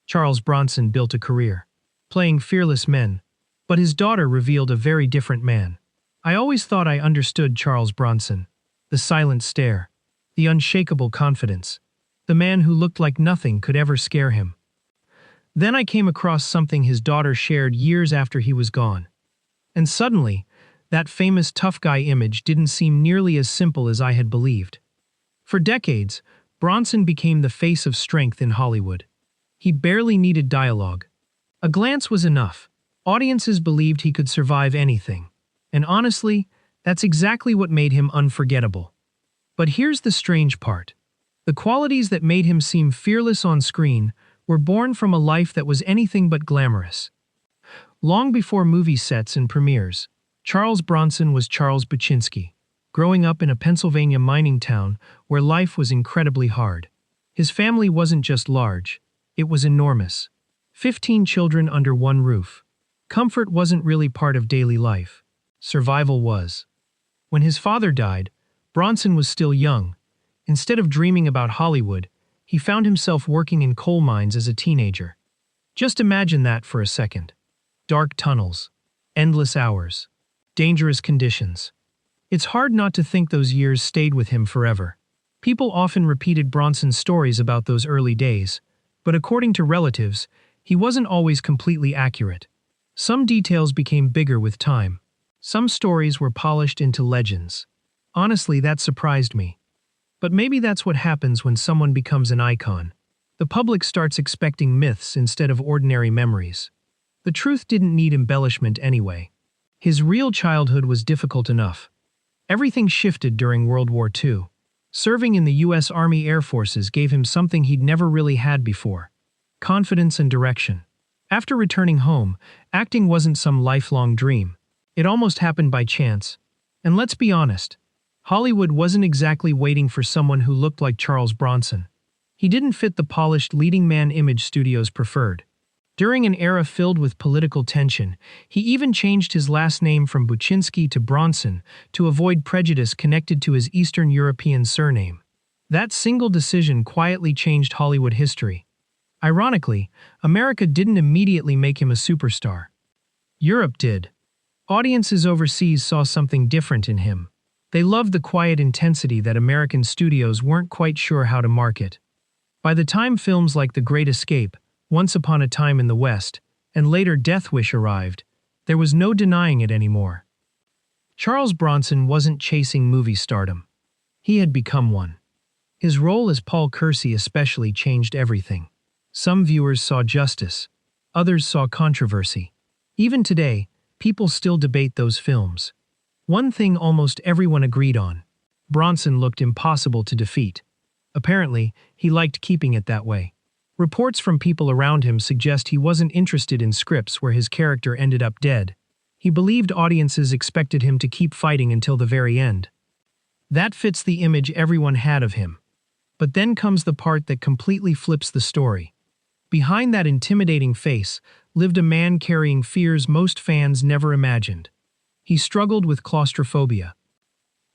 Charles Bronson built a career, playing fearless men, but his daughter revealed a very different man. I always thought I understood Charles Bronson, the silent stare, the unshakable confidence, the man who looked like nothing could ever scare him. Then I came across something his daughter shared years after he was gone. And suddenly, that famous tough guy image didn't seem nearly as simple as I had believed. For decades, Bronson became the face of strength in Hollywood. He barely needed dialogue. A glance was enough. Audiences believed he could survive anything. And honestly, that's exactly what made him unforgettable. But here's the strange part. The qualities that made him seem fearless on screen were born from a life that was anything but glamorous. Long before movie sets and premieres, Charles Bronson was Charles Buczynski, growing up in a Pennsylvania mining town where life was incredibly hard. His family wasn't just large, it was enormous. 15 children under one roof. Comfort wasn't really part of daily life. Survival was. When his father died, Bronson was still young. Instead of dreaming about Hollywood, he found himself working in coal mines as a teenager. Just imagine that for a second. Dark tunnels, endless hours, dangerous conditions. It's hard not to think those years stayed with him forever. People often repeated Bronson's stories about those early days, but according to relatives, he wasn't always completely accurate. Some details became bigger with time. Some stories were polished into legends. Honestly, that surprised me. But maybe that's what happens when someone becomes an icon. The public starts expecting myths instead of ordinary memories. The truth didn't need embellishment anyway. His real childhood was difficult enough. Everything shifted during World War II. Serving in the U.S. Army Air Forces gave him something he'd never really had before: confidence and direction. After returning home, acting wasn't some lifelong dream. It almost happened by chance. And let's be honest, Hollywood wasn't exactly waiting for someone who looked like Charles Bronson. He didn't fit the polished leading man image studios preferred. During an era filled with political tension, he even changed his last name from Buczynski to Bronson to avoid prejudice connected to his Eastern European surname. That single decision quietly changed Hollywood history. Ironically, America didn't immediately make him a superstar. Europe did. Audiences overseas saw something different in him. They loved the quiet intensity that American studios weren't quite sure how to market. By the time films like The Great Escape, Once Upon a Time in the West, and later Death Wish arrived, there was no denying it anymore. Charles Bronson wasn't chasing movie stardom. He had become one. His role as Paul Kersey especially changed everything. Some viewers saw justice. Others saw controversy. Even today, people still debate those films. One thing almost everyone agreed on: Bronson looked impossible to defeat. Apparently, he liked keeping it that way. Reports from people around him suggest he wasn't interested in scripts where his character ended up dead. He believed audiences expected him to keep fighting until the very end. That fits the image everyone had of him. But then comes the part that completely flips the story. Behind that intimidating face lived a man carrying fears most fans never imagined. He struggled with claustrophobia.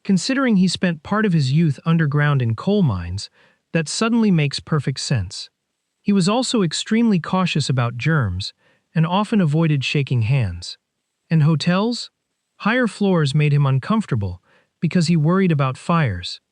Considering he spent part of his youth underground in coal mines, that suddenly makes perfect sense. He was also extremely cautious about germs and often avoided shaking hands. And hotels? Higher floors made him uncomfortable because he worried about fires.